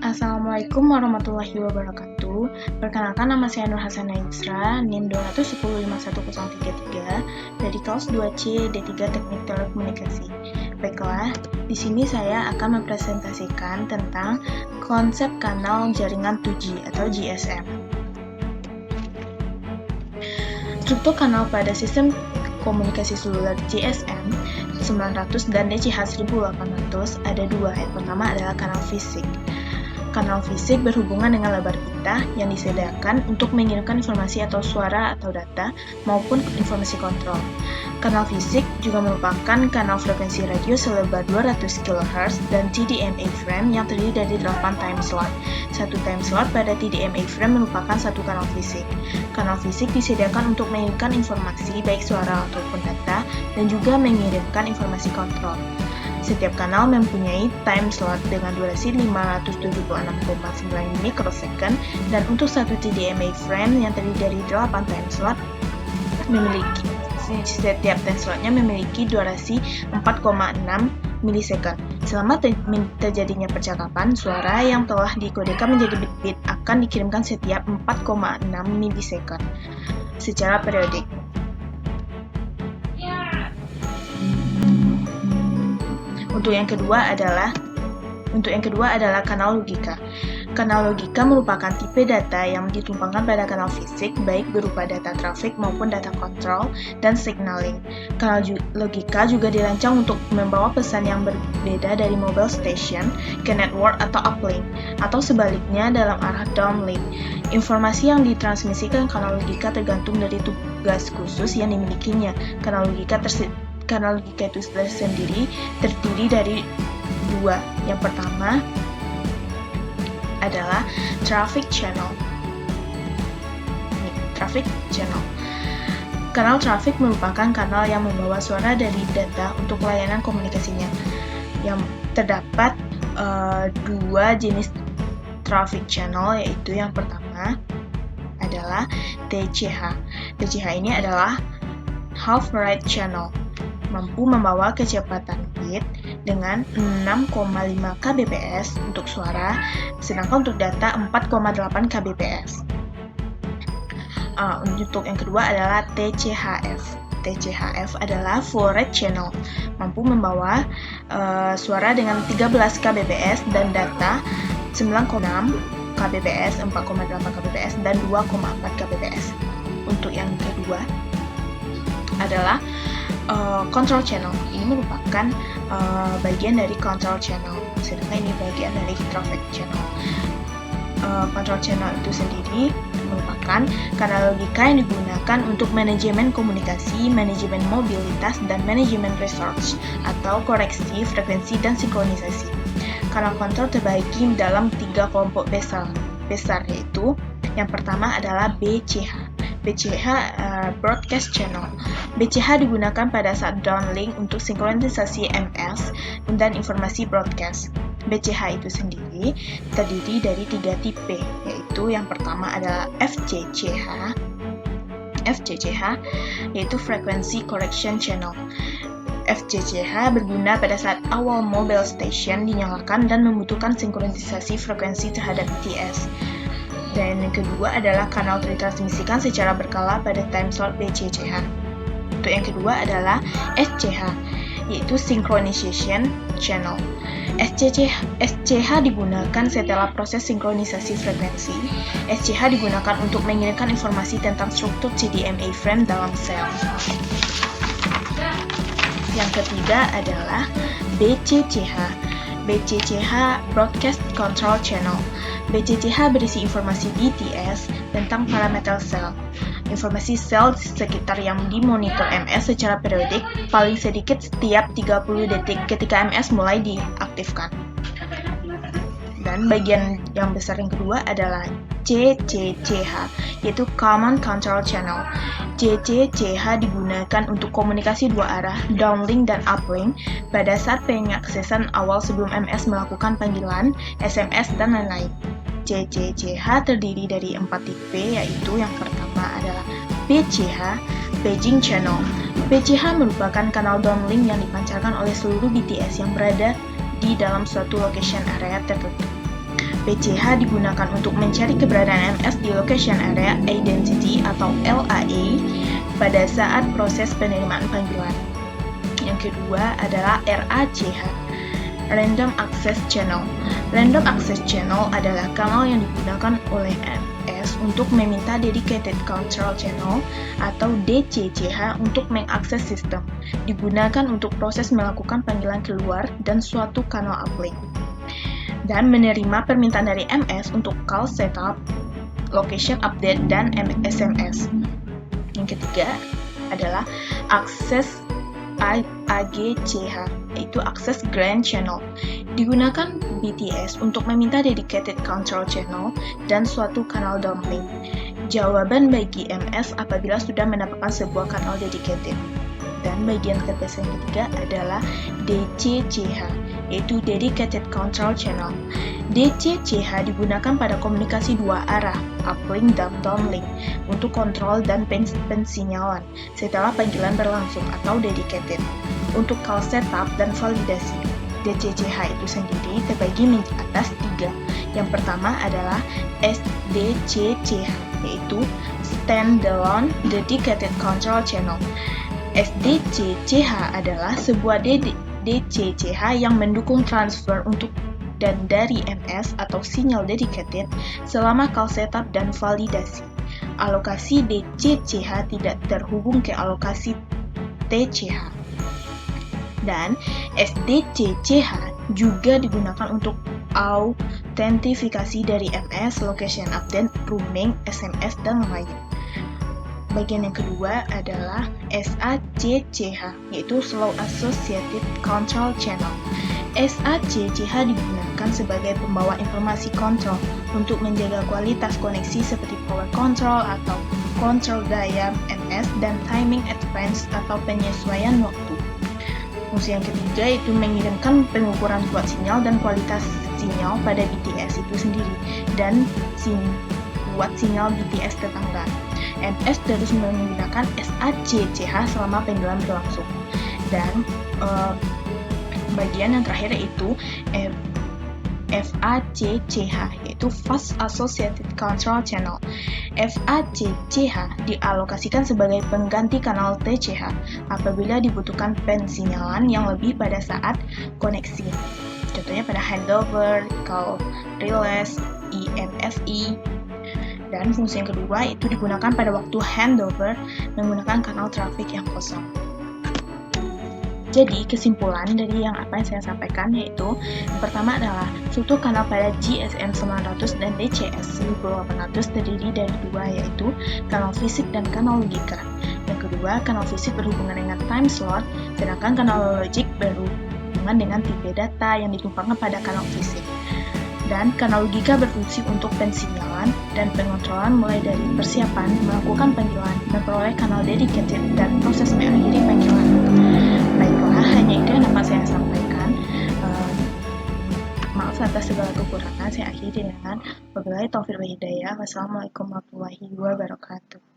Assalamualaikum warahmatullahi wabarakatuh. Perkenalkan, nama saya Nur Hasanah Yusra, NIM 2105133 dari kelas 2C D3 Teknik Telekomunikasi. Baiklah, di sini saya akan mempresentasikan tentang konsep kanal jaringan 2G atau GSM. Struktur kanal pada sistem komunikasi seluler GSM 900 dan DCH 1800 ada dua. Yang pertama adalah kanal fisik. Kanal fisik berhubungan dengan lebar pita yang disediakan untuk mengirimkan informasi atau suara atau data maupun informasi kontrol. Kanal fisik juga merupakan kanal frekuensi radio selebar 200 kHz dan TDMA frame yang terdiri dari 8 time slot. Satu time slot pada TDMA frame merupakan satu kanal fisik. Kanal fisik disediakan untuk mengirimkan informasi baik suara ataupun data dan juga mengirimkan informasi kontrol. Setiap kanal mempunyai time slot dengan durasi 576,9 mikrosecond dan untuk satu TDMA frame yang terdiri dari 8 time slot setiap time slotnya memiliki durasi 4,6 milisecond. Selama terjadinya percakapan, suara yang telah dikodekan menjadi bit-bit akan dikirimkan setiap 4,6 milisecond secara periodik. Untuk yang kedua adalah kanal logika. Kanal logika merupakan tipe data yang ditumpangkan pada kanal fisik, baik berupa data trafik maupun data kontrol dan signaling. Kanal logika juga dirancang untuk membawa pesan yang berbeda dari mobile station ke network atau uplink, atau sebaliknya dalam arah downlink. Informasi yang ditransmisikan kanal logika tergantung dari tugas khusus yang dimilikinya. Kanal logika itu sendiri terdiri dari dua. Yang pertama adalah traffic channel. Kanal traffic merupakan kanal yang membawa suara dari data untuk layanan komunikasinya. Yang terdapat dua jenis traffic channel, yaitu yang pertama adalah TCH. TCH ini adalah half rate channel, mampu membawa kecepatan bit dengan 6,5 kbps untuk suara, sedangkan untuk data 4,8 kbps. Untuk yang kedua adalah TCHF. TCHF adalah full rate channel, mampu membawa suara dengan 13 kbps dan data 9,6 kbps, 4,8 kbps, dan 2,4 kbps. Untuk yang kedua adalah control channel. Ini merupakan bagian dari control channel, sedangkan ini bagian dari traffic channel. Control channel itu sendiri merupakan kanal logika yang digunakan untuk manajemen komunikasi, manajemen mobilitas, dan manajemen research atau koreksi, frekuensi, dan sinkronisasi. Kanal kontrol terbagi dalam 3 kelompok besar, yaitu yang pertama adalah BCH. BCH broadcast channel. BCH digunakan pada saat downlink untuk sinkronisasi MS dan informasi broadcast. BCH itu sendiri terdiri dari 3 tipe, yaitu yang pertama adalah FCCH. FCCH yaitu frequency correction channel. FCCH berguna pada saat awal mobile station dinyalakan dan membutuhkan sinkronisasi frekuensi terhadap BTS. Dan yang kedua adalah kanal ditransmisikan secara berkala pada time slot BCCH. Untuk yang kedua adalah SCH, yaitu Synchronization Channel. SCH digunakan setelah proses sinkronisasi frekuensi. SCH digunakan untuk mengirimkan informasi tentang struktur TDMA frame dalam sel. Yang ketiga adalah BCCH. BCCH Broadcast Control Channel. BCCH berisi informasi BTS tentang parameter sel. Informasi sel sekitar yang dimonitor MS secara periodik, paling sedikit setiap 30 detik ketika MS mulai diaktifkan. Dan bagian yang besar yang kedua adalah CCCH, yaitu Common Control Channel. CCCH digunakan untuk komunikasi dua arah, downlink dan uplink, pada saat pengaksesan awal sebelum MS melakukan panggilan, SMS, dan lain-lain. CCCH terdiri dari 4 tipe, yaitu yang pertama adalah PCH, Paging Channel. PCH merupakan kanal downlink yang dipancarkan oleh seluruh BTS yang berada di dalam suatu location area tertentu. PCH digunakan untuk mencari keberadaan MS di Location Area Identity atau LAA pada saat proses penerimaan panggilan. Yang kedua adalah RACH, Random Access Channel. Random Access Channel adalah kanal yang digunakan oleh MS untuk meminta Dedicated Control Channel atau DCCH untuk mengakses sistem. Digunakan untuk proses melakukan panggilan keluar dan suatu kanal uplink. Dan menerima permintaan dari MS untuk call setup, location update, dan SMS. Yang ketiga adalah akses AGCH, yaitu Access Grant Channel. Digunakan BTS untuk meminta Dedicated Control Channel dan suatu kanal downlink. Jawaban bagi MS apabila sudah mendapatkan sebuah kanal dedicated. Dan bagian yang ketiga adalah DCCH, yaitu Dedicated Control Channel. DCCH digunakan pada komunikasi dua arah, uplink dan downlink, untuk kontrol dan pensinyalan setelah panggilan berlangsung atau dedicated. Untuk call setup dan validasi, DCCH itu sendiri terbagi menjadi atas 3. Yang pertama adalah SDCCH, yaitu Standalone Dedicated Control Channel. SDCCH adalah sebuah DCCH yang mendukung transfer untuk dan dari MS atau sinyal dedicated selama call setup dan validasi. Alokasi DCCH tidak terhubung ke alokasi TCH. Dan SDCCH juga digunakan untuk autentifikasi dari MS, location update, roaming, SMS, dan lain. Bagian yang kedua adalah SACCH, yaitu Slow Associated Control Channel. SACCH digunakan sebagai pembawa informasi kontrol untuk menjaga kualitas koneksi seperti power control atau kontrol gaya MS dan timing advance atau penyesuaian waktu. Fungsi yang ketiga itu mengirimkan pengukuran kuat sinyal dan kualitas sinyal pada BTS itu sendiri dan buat sinyal BTS tetangga. MS terus menggunakan SACCH selama panggilan berlangsung. Dan bagian yang terakhir yaitu FACCH, yaitu Fast Associated Control Channel. FACCH dialokasikan sebagai pengganti kanal TCH apabila dibutuhkan pensinyalan yang lebih pada saat koneksi. Contohnya pada handover, call release, EMSI. Dan fungsi yang kedua itu digunakan pada waktu handover menggunakan kanal traffic yang kosong. Jadi kesimpulan dari apa yang saya sampaikan yaitu yang pertama adalah struktur kanal pada GSM 900 dan DCS 1800 terdiri dari dua, yaitu kanal fisik dan kanal logika. Yang kedua, kanal fisik berhubungan dengan time slot, sedangkan kanal logik berhubungan dengan tipe data yang ditumpangkan pada kanal fisik. Dan kanal logika berfungsi untuk pensinyalan dan pengontrolan mulai dari persiapan, melakukan panggilan, memperoleh kanal dedicated, dan proses mengakhiri panggilan. Baiklah, hanya itu yang dapat saya sampaikan. Maaf atas segala kekurangan, saya akhiri dengan wabillahi taufiq wal hidayah. Wassalamualaikum warahmatullahi wabarakatuh.